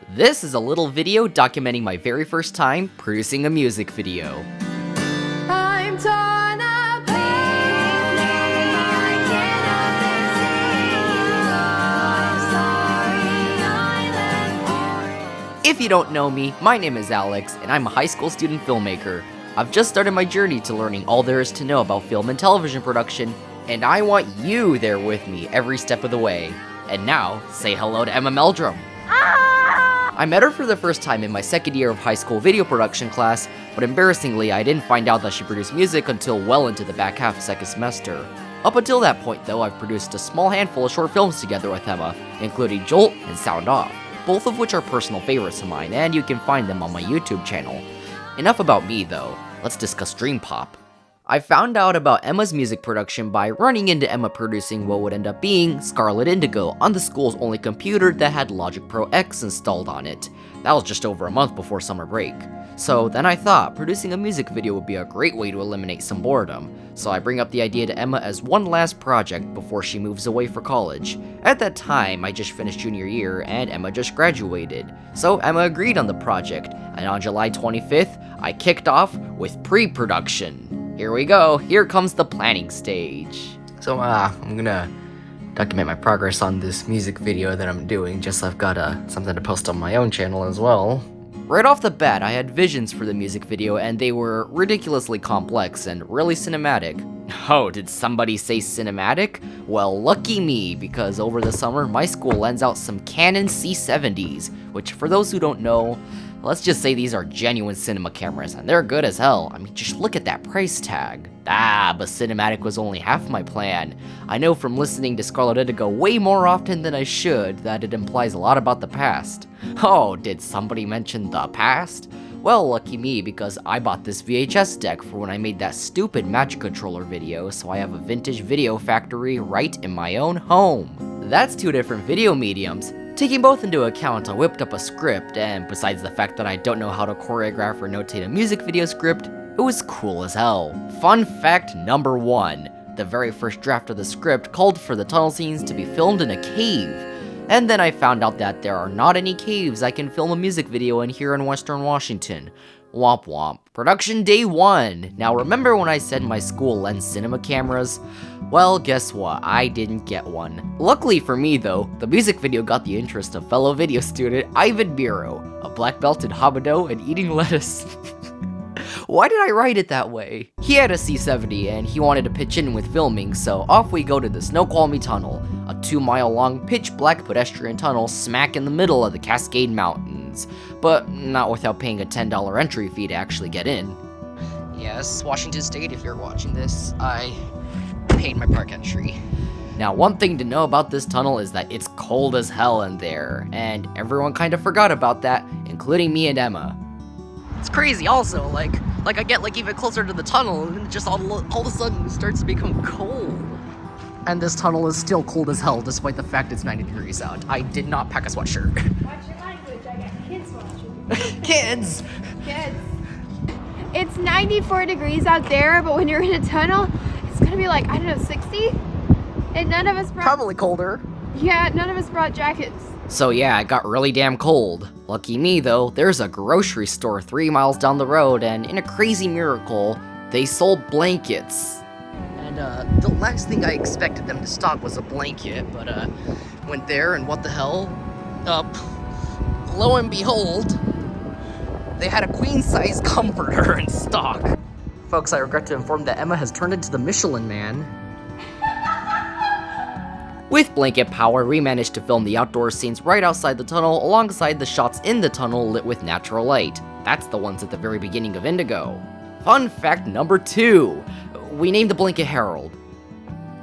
This is a little video documenting my very first time producing a music video. I'm torn apart. If you don't know me, my name is Alex, and I'm a high school student filmmaker. I've just started my journey to learning all there is to know about film and television production, and I want you there with me every step of the way. And now, say hello to Emma Meldrum. I met her for the first time in my second year of high school video production class, but embarrassingly, I didn't find out that she produced music until well into the back half of second semester. Up until that point though, I've produced a small handful of short films together with Emma, including Jolt and Sound Off, both of which are personal favorites of mine, and you can find them on my YouTube channel. Enough about me though, let's discuss Dream Pop. I found out about Emma's music production by running into Emma producing what would end up being SCARLET INDIGO on the school's only computer that had Logic Pro X installed on it. That was just over a month before summer break. So then I thought producing a music video would be a great way to eliminate some boredom, so I bring up the idea to Emma as one last project before she moves away for college. At that time, I just finished junior year and Emma just graduated, so Emma agreed on the project, and on July 25th, I kicked off with pre-production. Here we go, here comes the planning stage. So I'm gonna document my progress on this music video that I'm doing, just so I've got something to post on my own channel as well. Right off the bat, I had visions for the music video, and they were ridiculously complex and really cinematic. Oh, did somebody say cinematic? Well, lucky me, because over the summer, my school lends out some Canon C70s, which for those who don't know, let's just say these are genuine cinema cameras, and they're good as hell. I mean, just look at that price tag. But cinematic was only half my plan. I know from listening to SCARLET INDIGO way more often than I should that it implies a lot about the past. Oh, did somebody mention the past? Well, lucky me, because I bought this VHS deck for when I made that stupid Magic Controller video, so I have a vintage video factory right in my own home. That's two different video mediums. Taking both into account, I whipped up a script, and besides the fact that I don't know how to choreograph or notate a music video script, it was cool as hell. Fun fact number 1, the very first draft of the script called for the tunnel scenes to be filmed in a cave. And then I found out that there are not any caves I can film a music video in here in Western Washington. Womp womp. Production day 1. Now remember when I said my school lends cinema cameras? Well, guess what? I didn't get one. Luckily for me though, the music video got the interest of fellow video student Ivan Miro, a black belt in habano and eating lettuce. Why did I write it that way? He had a C70 and he wanted to pitch in with filming, so off we go to the Snoqualmie Tunnel, a 2-mile long pitch black pedestrian tunnel smack in the middle of the Cascade Mountains, but not without paying a $10 entry fee to actually get in. Yes, Washington State, if you're watching this, I paid my park entry. Now, one thing to know about this tunnel is that it's cold as hell in there, and everyone kind of forgot about that, including me and Emma. It's crazy also, like I get even closer to the tunnel and it just all of a sudden it starts to become cold. And this tunnel is still cold as hell despite the fact it's 90 degrees out. I did not pack a sweatshirt. Watch your language, I got kids watching. Kids! Kids. It's 94 degrees out there, but when you're in a tunnel, it's gonna be like, I don't know, 60? And none of us brought... Probably colder. Yeah, none of us brought jackets. So yeah, it got really damn cold. Lucky me though, there's a grocery store 3 miles down the road, and in a crazy miracle, they sold blankets. And the last thing I expected them to stock was a blanket, but went there and what the hell? Lo and behold, they had a queen-size comforter in stock. Folks, I regret to inform that Emma has turned into the Michelin Man. With blanket power, we managed to film the outdoor scenes right outside the tunnel alongside the shots in the tunnel lit with natural light. That's the ones at the very beginning of Indigo. Fun fact number 2. We named the blanket Harold.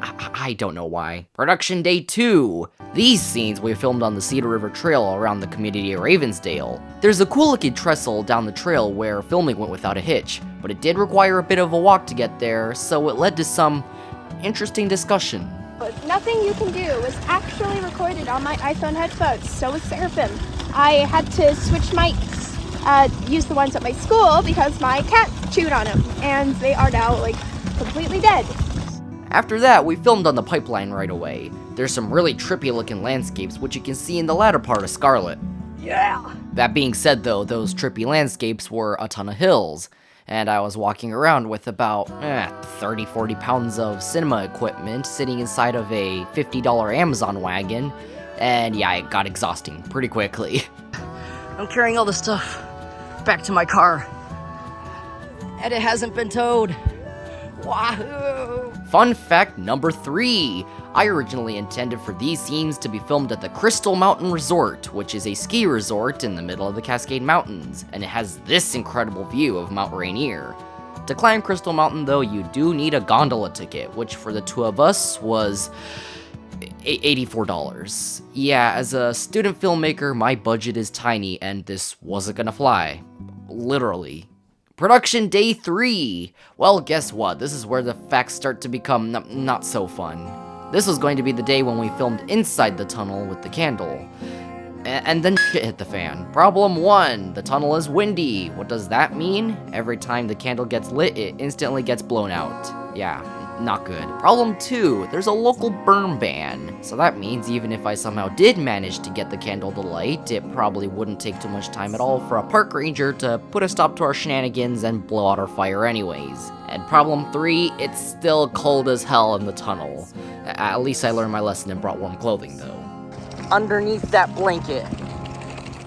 I don't know why. Production day 2. These scenes we filmed on the Cedar River Trail around the community of Ravensdale. There's a cool looking trestle down the trail where filming went without a hitch, but it did require a bit of a walk to get there, so it led to some interesting discussion. Nothing you can do was actually recorded on my iPhone headphones, so was Seraphim. I had to switch mics, use the ones at my school because my cat chewed on them, and they are now, completely dead. After that, we filmed on the pipeline right away. There's some really trippy looking landscapes which you can see in the latter part of SCARLET. Yeah! That being said though, those trippy landscapes were a ton of hills, and I was walking around with about 30-40 pounds of cinema equipment sitting inside of a $50 Amazon wagon, and yeah, it got exhausting pretty quickly. I'm carrying all this stuff back to my car, and it hasn't been towed. Wahoo! Fun fact number 3. I originally intended for these scenes to be filmed at the Crystal Mountain Resort, which is a ski resort in the middle of the Cascade Mountains, and it has this incredible view of Mount Rainier. To climb Crystal Mountain though, you do need a gondola ticket, which for the 2 of us was $84. Yeah, as a student filmmaker, my budget is tiny, and this wasn't gonna fly. Literally. Production day 3. Well, guess what? This is where the facts start to become not so fun. This was going to be the day when we filmed inside the tunnel with the candle. And then shit hit the fan. Problem 1, the tunnel is windy. What does that mean? Every time the candle gets lit, it instantly gets blown out. Yeah, not good. Problem 2, there's a local burn ban. So that means even if I somehow did manage to get the candle to light, it probably wouldn't take too much time at all for a park ranger to put a stop to our shenanigans and blow out our fire anyways. And problem 3, it's still cold as hell in the tunnel. At least I learned my lesson and brought warm clothing though. Underneath that blanket,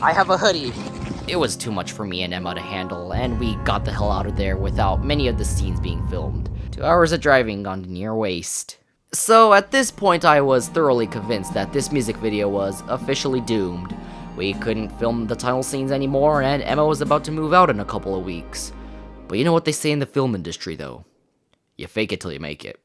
I have a hoodie. It was too much for me and Emma to handle, and we got the hell out of there without many of the scenes being filmed. 2 hours of driving gone to near waste. So at this point I was thoroughly convinced that this music video was officially doomed. We couldn't film the tunnel scenes anymore, and Emma was about to move out in a couple of weeks. But you know what they say in the film industry though? You fake it till you make it.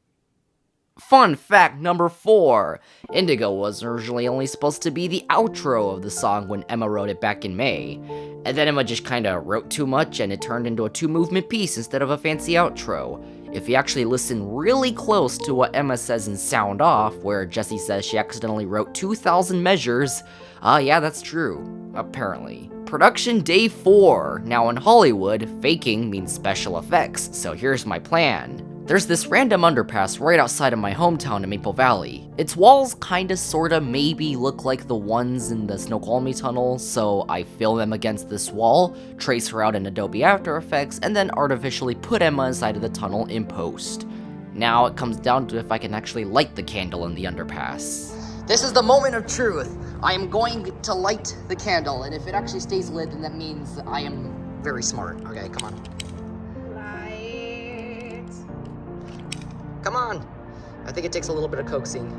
Fun fact number 4. Indigo was originally only supposed to be the outro of the song when Emma wrote it back in May. And then Emma just kinda wrote too much and it turned into a 2-movement piece instead of a fancy outro. If you actually listen really close to what Emma says in Sound Off, where Jessie says she accidentally wrote 2,000 measures, yeah, that's true, apparently. Production day 4. Now in Hollywood, faking means special effects, so here's my plan. There's this random underpass right outside of my hometown in Maple Valley. Its walls kinda sorta maybe look like the ones in the Snoqualmie Tunnel, so I film them against this wall, trace her out in Adobe After Effects, and then artificially put Emma inside of the tunnel in post. Now it comes down to if I can actually light the candle in the underpass. This is the moment of truth. I am going to light the candle, and if it actually stays lit, then that means I am very smart. Okay, come on. Come on. I think it takes a little bit of coaxing.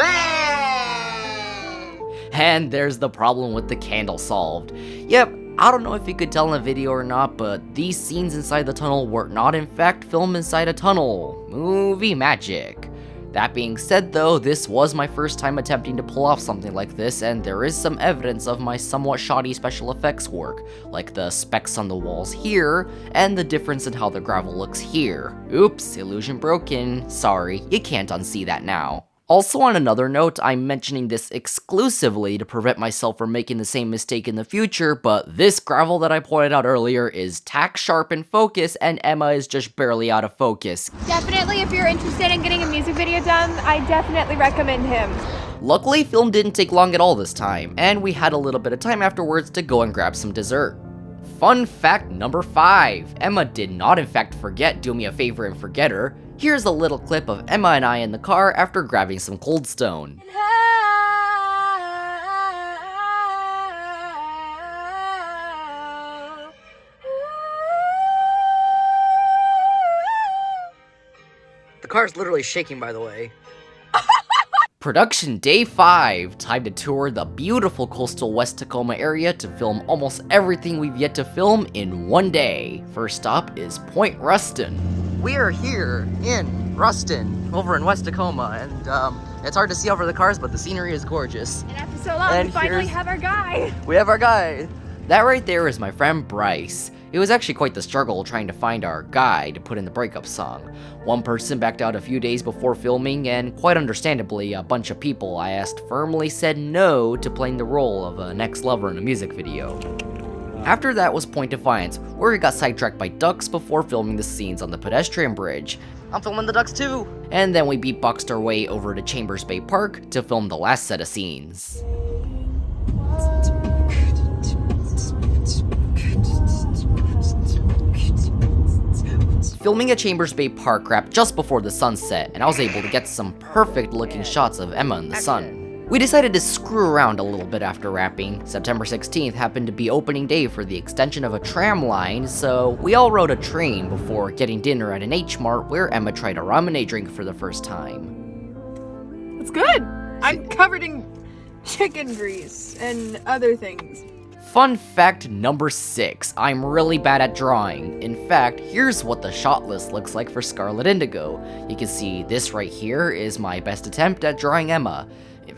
Hey! And there's the problem with the candle solved. Yep, I don't know if you could tell in the video or not, but these scenes inside the tunnel were not in fact filmed inside a tunnel. Movie magic. That being said though, this was my first time attempting to pull off something like this, and there is some evidence of my somewhat shoddy special effects work, like the specks on the walls here, and the difference in how the gravel looks here. Oops, illusion broken. Sorry, you can't unsee that now. Also on another note, I'm mentioning this exclusively to prevent myself from making the same mistake in the future, but this gravel that I pointed out earlier is tack sharp in focus, and Emma is just barely out of focus. Definitely, if you're interested in getting a music video done, I definitely recommend him. Luckily, film didn't take long at all this time, and we had a little bit of time afterwards to go and grab some dessert. Fun fact number 5. Emma did not in fact forget Do Me a Favor and Forget Her. Here's a little clip of Emma and I in the car after grabbing some Cold Stone. The car's literally shaking, by the way. Production day 5, time to tour the beautiful coastal West Tacoma area to film almost everything we've yet to film in one day. First stop is Point Ruston. We are here in Ruston, over in West Tacoma, and it's hard to see over the cars, but the scenery is gorgeous. And after so long, we finally have our guy. We have our guy. That right there is my friend Bryce. It was actually quite the struggle trying to find our guy to put in the breakup song. One person backed out a few days before filming, and quite understandably, a bunch of people I asked firmly said no to playing the role of an ex-lover in a music video. After that was Point Defiance, where we got sidetracked by ducks before filming the scenes on the pedestrian bridge. I'm filming the ducks too! And then we beatboxed our way over to Chambers Bay Park to film the last set of scenes. filming at Chambers Bay Park wrapped just before the sunset, and I was able to get some perfect looking shots of Emma in the sun. We decided to screw around a little bit after wrapping. September 16th happened to be opening day for the extension of a tram line, so we all rode a train before getting dinner at an H-Mart where Emma tried a ramen drink for the first time. It's good! I'm covered in chicken grease and other things. Fun fact number 6, I'm really bad at drawing. In fact, here's what the shot list looks like for Scarlet Indigo. You can see this right here is my best attempt at drawing Emma.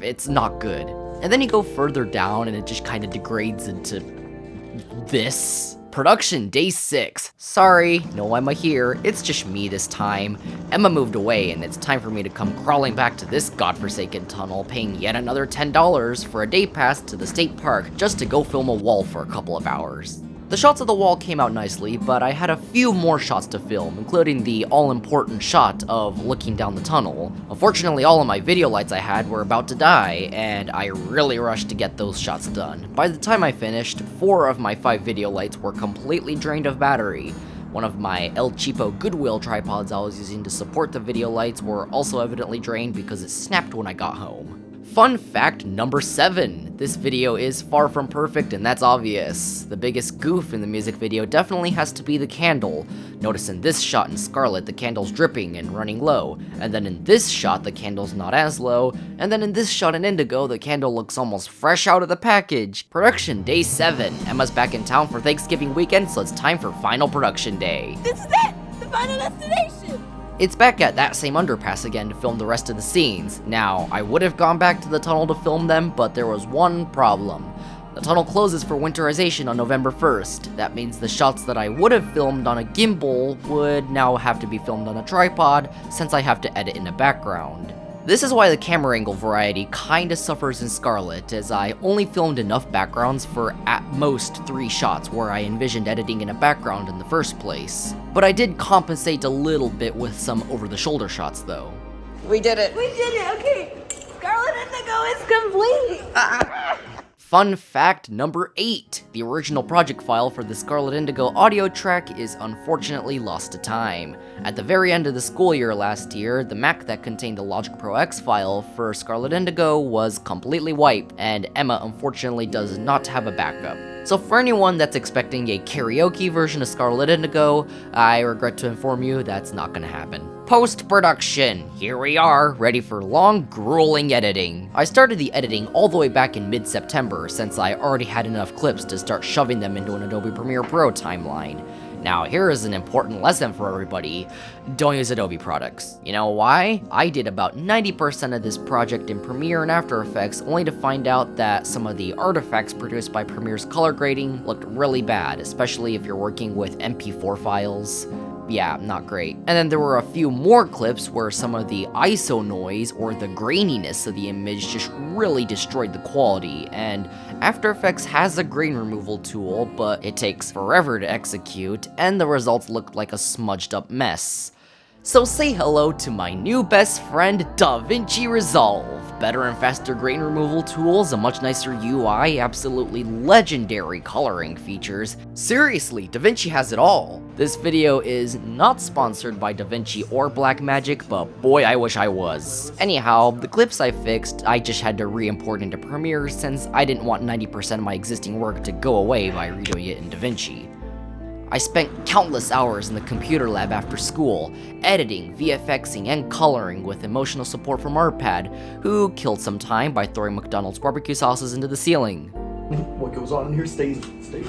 It's not good. And then you go further down and it just kind of degrades into this. Production day 6. Sorry, no Emma here, it's just me this time. Emma moved away and it's time for me to come crawling back to this godforsaken tunnel, paying yet another $10 for a day pass to the state park just to go film a wall for a couple of hours. The shots of the wall came out nicely, but I had a few more shots to film, including the all-important shot of looking down the tunnel. Unfortunately, all of my video lights I had were about to die, and I really rushed to get those shots done. By the time I finished, 4 of my 5 video lights were completely drained of battery. One of my El Cheapo Goodwill tripods I was using to support the video lights were also evidently drained because it snapped when I got home. Fun fact number 7. This video is far from perfect, and that's obvious. The biggest goof in the music video definitely has to be the candle. Notice in this shot in Scarlet, the candle's dripping and running low, and then in this shot, the candle's not as low, and then in this shot in Indigo, the candle looks almost fresh out of the package. Production day 7. Emma's back in town for Thanksgiving weekend, so it's time for final production day. This is it! The final destination! It's back at that same underpass again to film the rest of the scenes. Now, I would have gone back to the tunnel to film them, but there was one problem. The tunnel closes for winterization on November 1st. That means the shots that I would have filmed on a gimbal would now have to be filmed on a tripod, since I have to edit in the background. This is why the camera angle variety kinda suffers in Scarlet, as I only filmed enough backgrounds for at most 3 shots where I envisioned editing in a background in the first place. But I did compensate a little bit with some over-the-shoulder shots though. We did it! We did it, okay. Scarlet Indigo is complete. Fun fact number 8. The original project file for the Scarlet Indigo audio track is unfortunately lost to time. At the very end of the school year last year, the Mac that contained the Logic Pro X file for Scarlet Indigo was completely wiped, and Emma unfortunately does not have a backup. So for anyone that's expecting a karaoke version of Scarlet Indigo, I regret to inform you that's not gonna happen. Post-production. Here we are, ready for long, grueling editing. I started the editing all the way back in mid-September, since I already had enough clips to start shoving them into an Adobe Premiere Pro timeline. Now, here is an important lesson for everybody. Don't use Adobe products. You know why? I did about 90% of this project in Premiere and After Effects, only to find out that some of the artifacts produced by Premiere's color grading looked really bad, especially if you're working with MP4 files. Yeah, not great. And then there were a few more clips where some of the ISO noise or the graininess of the image just really destroyed the quality, and After Effects has a grain removal tool, but it takes forever to execute, and the results looked like a smudged up mess. So say hello to my new best friend, DaVinci Resolve. Better and faster grain removal tools, a much nicer UI, absolutely legendary coloring features. Seriously, DaVinci has it all. This video is not sponsored by DaVinci or Blackmagic, but boy, I wish I was. Anyhow, the clips I fixed, I just had to re-import into Premiere since I didn't want 90% of my existing work to go away by redoing it in DaVinci. I spent countless hours in the computer lab after school, editing, VFXing, and coloring with emotional support from Arpad, who killed some time by throwing McDonald's barbecue sauces into the ceiling. What goes on in here stays in here.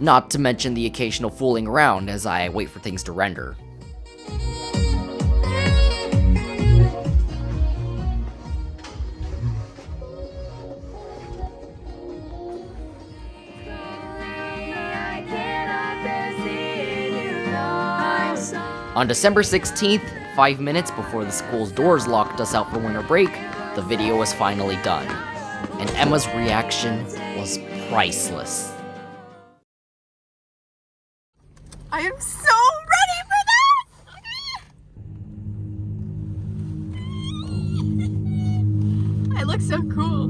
Not to mention the occasional fooling around as I wait for things to render. On December 16th, 5 minutes before the school's doors locked us out for winter break, the video was finally done. And Emma's reaction was priceless. I am so ready for that! I look so cool.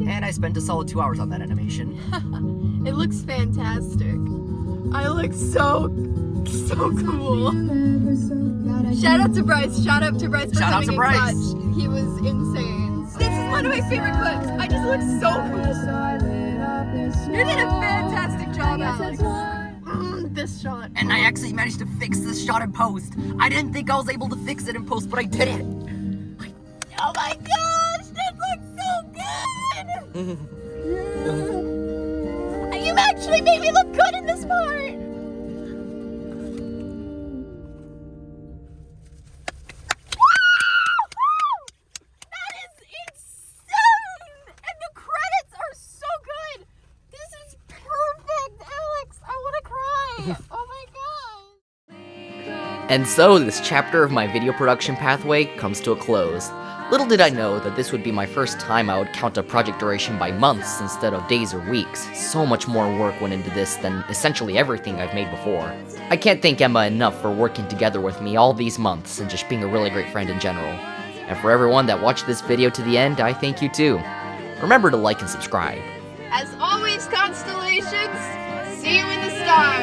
And I spent a solid 2 hours on that animation. It looks fantastic. I look so cool. Shout out to Bryce. Shout out to Bryce for Shout out coming to Bryce. in clutch. He was insane. This is one of my favorite clips. I just look so cool. You did a fantastic job, Alex. This shot. And I actually managed to fix this shot in post. I didn't think I was able to fix it in post, but I did it. Oh my gosh, this looks so good. You actually made me look good in this part. That is insane! And the credits are so good. This is perfect, Alex. I want to cry. Oh my god. And so this chapter of my video production pathway comes to a close. Little did I know that this would be my first time I would count a project duration by months instead of days or weeks. So much more work went into this than essentially everything I've made before. I can't thank Emma enough for working together with me all these months and just being a really great friend in general. And for everyone that watched this video to the end, I thank you too. Remember to like and subscribe. As always, constellations, see you in the stars.